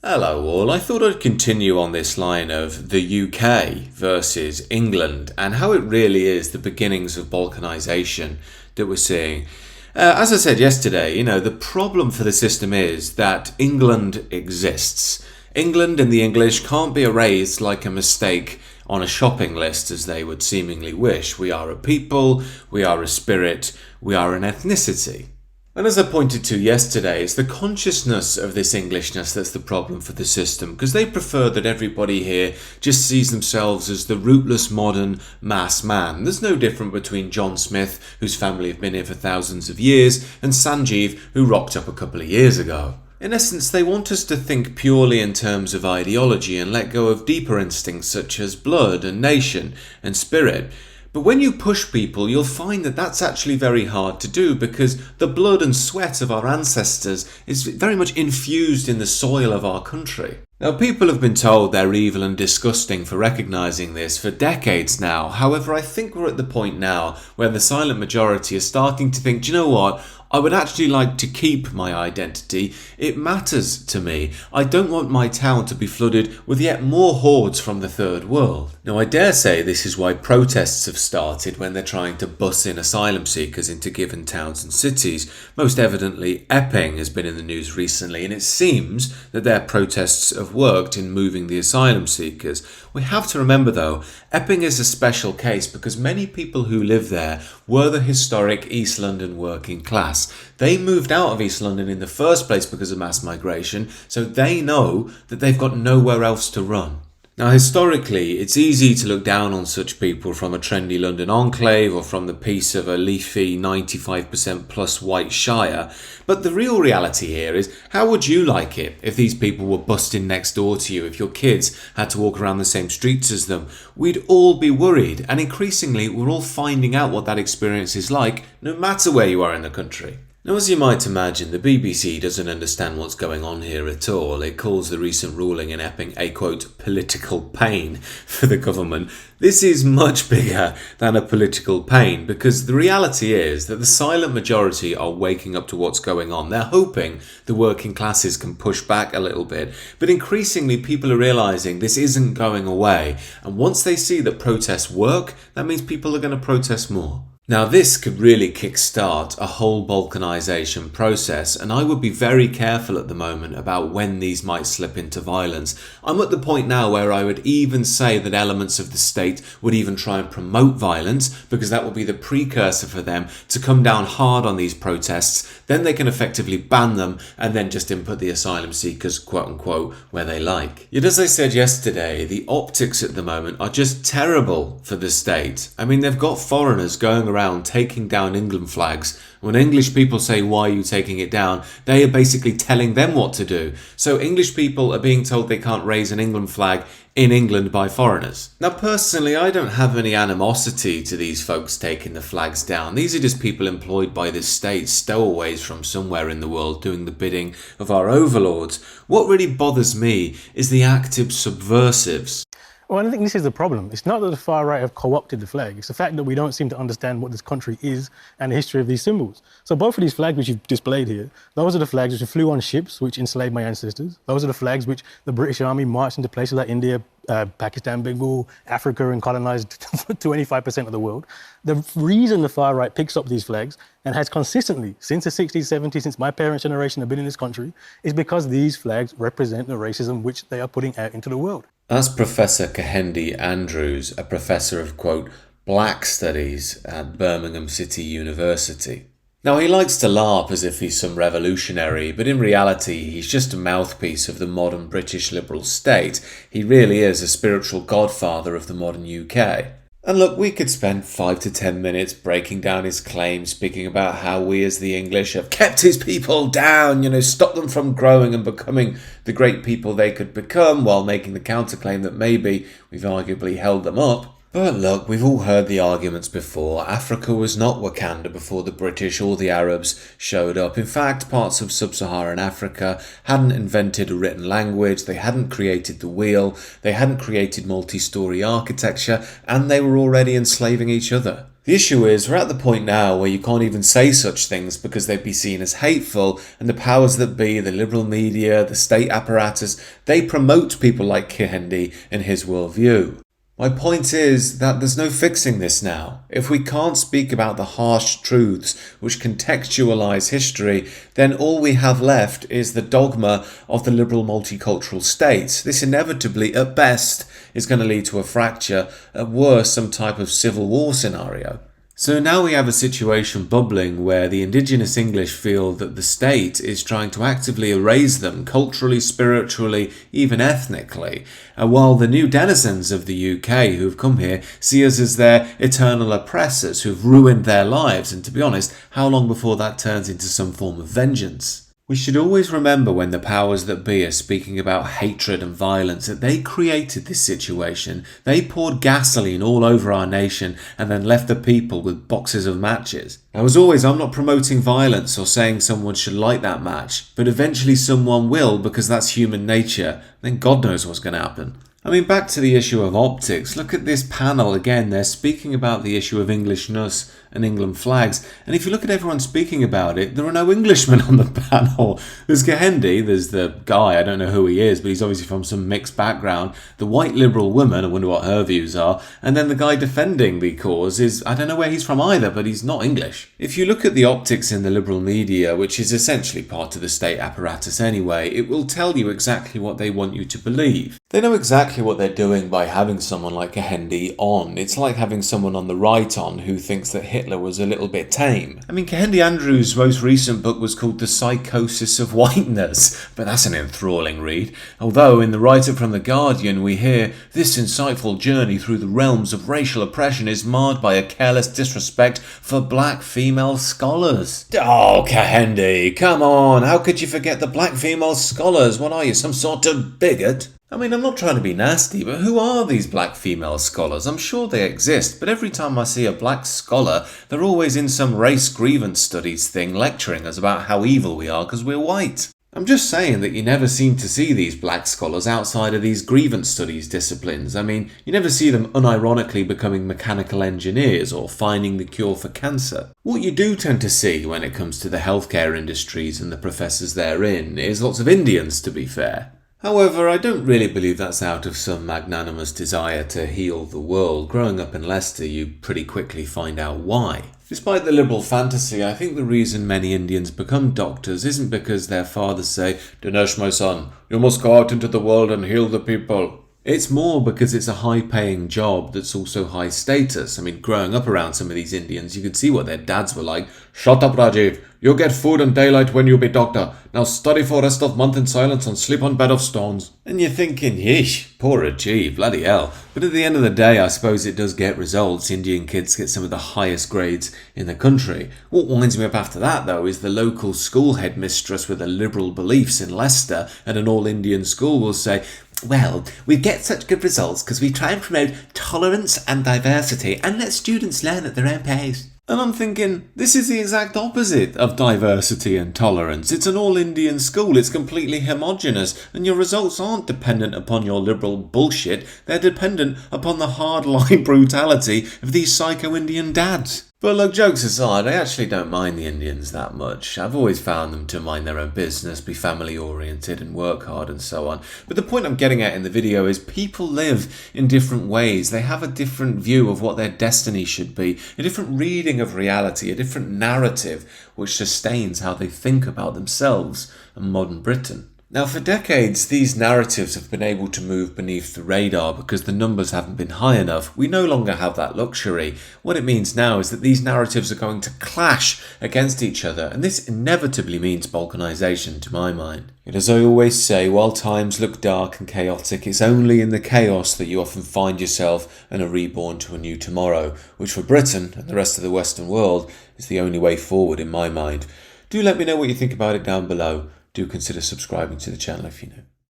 Hello all, I thought I'd continue on this line of the UK versus England and how it really is the beginnings of balkanization that we're seeing. As I said yesterday, the problem for the system is that England exists. England and the English can't be erased like a mistake on a shopping list as they would seemingly wish. We are a people, we are a spirit, we are an ethnicity. And as I pointed to yesterday, it's the consciousness of this Englishness that's the problem for the system, because they prefer that everybody here just sees themselves as the rootless modern mass man. There's no difference between John Smith, whose family have been here for thousands of years, and Sanjeev, who rocked up a couple of years ago. In essence, they want us to think purely in terms of ideology and let go of deeper instincts such as blood and nation and spirit. But when you push people, you'll find that that's actually very hard to do because the blood and sweat of our ancestors is very much infused in the soil of our country. Now, people have been told they're evil and disgusting for recognising this for decades now. However, I think we're at the point now where the silent majority is starting to think, do you know what? I would actually like to keep my identity. It matters to me. I don't want my town to be flooded with yet more hordes from the third world. Now, I dare say this is why protests have started when they're trying to bus in asylum seekers into given towns and cities. Most evidently, Epping has been in the news recently, and it seems that their protests have worked in moving the asylum seekers. We have to remember, though, Epping is a special case because many people who live there were the historic East London working class. They moved out of East London in the first place because of mass migration, so they know that they've got nowhere else to run. Now, historically, it's easy to look down on such people from a trendy London enclave or from the peace of a leafy 95% plus white shire, but the real reality here is, how would you like it if these people were busting next door to you, if your kids had to walk around the same streets as them? We'd all be worried, and increasingly we're all finding out what that experience is like, no matter where you are in the country. Now, as you might imagine, the BBC doesn't understand what's going on here at all. It calls the recent ruling in Epping a, quote, political pain for the government. This is much bigger than a political pain because the reality is that the silent majority are waking up to what's going on. They're hoping the working classes can push back a little bit, but increasingly people are realising this isn't going away. And once they see that protests work, that means people are going to protest more. Now, this could really kickstart a whole balkanization process, and I would be very careful at the moment about when these might slip into violence. I'm at the point now where I would even say that elements of the state would even try and promote violence, because that will be the precursor for them to come down hard on these protests. Then they can effectively ban them and then just input the asylum seekers, quote unquote, where they like. Yet, as I said yesterday, the optics at the moment are just terrible for the state. I mean, they've got foreigners going around taking down England flags. When English people say, why are you taking it down? They are basically telling them what to do. So English people are being told they can't raise an England flag in England by foreigners. Now, personally, I don't have any animosity to these folks taking the flags down. These are just people employed by this state, stowaways from somewhere in the world doing the bidding of our overlords. What really bothers me is the active subversives. Well, I think this is the problem. It's not that the far right have co-opted the flag. It's the fact that we don't seem to understand what this country is and the history of these symbols. So both of these flags which you've displayed here, those are the flags which flew on ships which enslaved my ancestors. Those are the flags which the British Army marched into places like India, Pakistan, Bengal, Africa, and colonized 25% of the world. The reason the far right picks up these flags and has consistently, since the 60s, 70s, since my parents' generation have been in this country, is because these flags represent the racism which they are putting out into the world. That's Professor Kehendi Andrews, a professor of, quote, Black Studies at Birmingham City University. Now, he likes to LARP as if he's some revolutionary, but in reality, he's just a mouthpiece of the modern British liberal state. He really is a spiritual godfather of the modern UK. And look, we could spend 5 to 10 minutes breaking down his claims, speaking about how we as the English have kept his people down, stopped them from growing and becoming the great people they could become, while making the counterclaim that maybe we've arguably held them up. But look, we've all heard the arguments before. Africa was not Wakanda before the British or the Arabs showed up. In fact, parts of sub-Saharan Africa hadn't invented a written language, they hadn't created the wheel, they hadn't created multi-story architecture, and they were already enslaving each other. The issue is, we're at the point now where you can't even say such things because they'd be seen as hateful, and the powers that be, the liberal media, the state apparatus, they promote people like Kehinde and his worldview. My point is that there's no fixing this now. If we can't speak about the harsh truths which contextualise history, then all we have left is the dogma of the liberal multicultural state. This inevitably, at best, is going to lead to a fracture, at worst some type of civil war scenario. So now we have a situation bubbling where the indigenous English feel that the state is trying to actively erase them culturally, spiritually, even ethnically, while the new denizens of the UK who've come here see us as their eternal oppressors who've ruined their lives, and to be honest, how long before that turns into some form of vengeance? We should always remember when the powers that be are speaking about hatred and violence that they created this situation. They poured gasoline all over our nation and then left the people with boxes of matches. Now, as always, I'm not promoting violence or saying someone should light that match, but eventually someone will because that's human nature. Then God knows what's going to happen. I mean, back to the issue of optics. Look at this panel again. They're speaking about the issue of Englishness and England flags. And if you look at everyone speaking about it, there are no Englishmen on the panel. There's Kehinde, there's the guy, I don't know who he is, but he's obviously from some mixed background. The white liberal woman, I wonder what her views are. And then the guy defending the cause is, I don't know where he's from either, but he's not English. If you look at the optics in the liberal media, which is essentially part of the state apparatus anyway, it will tell you exactly what they want you to believe. They know exactly what they're doing by having someone like Kehinde on. It's like having someone on the right on who thinks that Hitler was a little bit tame. I mean, Kehinde Andrews' most recent book was called The Psychosis of Whiteness, but that's an enthralling read. Although in the write-up from The Guardian we hear, this insightful journey through the realms of racial oppression is marred by a careless disrespect for black female scholars. Oh, Kehinde, come on, how could you forget the black female scholars? What are you, some sort of bigot? I mean, I'm not trying to be nasty, but who are these black female scholars? I'm sure they exist, but every time I see a black scholar, they're always in some race grievance studies thing lecturing us about how evil we are because we're white. I'm just saying that you never seem to see these black scholars outside of these grievance studies disciplines. I mean, you never see them unironically becoming mechanical engineers or finding the cure for cancer. What you do tend to see when it comes to the healthcare industries and the professors therein is lots of Indians, to be fair. However, I don't really believe that's out of some magnanimous desire to heal the world. Growing up in Leicester, you pretty quickly find out why. Despite the liberal fantasy, I think the reason many Indians become doctors isn't because their fathers say, "Dinesh, my son, you must go out into the world and heal the people." It's more because it's a high-paying job that's also high status. I mean, growing up around some of these Indians, you could see what their dads were like. "Shut up, Rajiv. You get food and daylight when you be doctor. Now study for rest of month in silence and sleep on bed of stones." And you're thinking, yeesh, poor Rajiv, bloody hell. But at the end of the day, I suppose it does get results. Indian kids get some of the highest grades in the country. What winds me up after that, though, is the local school headmistress with the liberal beliefs in Leicester at an all-Indian school will say, "Well, we get such good results because we try and promote tolerance and diversity and let students learn at their own pace." And I'm thinking, this is the exact opposite of diversity and tolerance. It's an all-Indian school, it's completely homogenous, and your results aren't dependent upon your liberal bullshit, they're dependent upon the hard-line brutality of these psycho-Indian dads. But look, jokes aside, I actually don't mind the Indians that much. I've always found them to mind their own business, be family-oriented and work hard and so on. But the point I'm getting at in the video is people live in different ways. They have a different view of what their destiny should be, a different reading of reality, a different narrative which sustains how they think about themselves and modern Britain. Now, for decades, these narratives have been able to move beneath the radar because the numbers haven't been high enough. We no longer have that luxury. What it means now is that these narratives are going to clash against each other, and this inevitably means balkanization, to my mind. Yet, as I always say, while times look dark and chaotic, it's only in the chaos that you often find yourself and are reborn to a new tomorrow, which for Britain and the rest of the Western world is the only way forward in my mind. Do let me know what you think about it down below. Do consider subscribing to the channel if you know.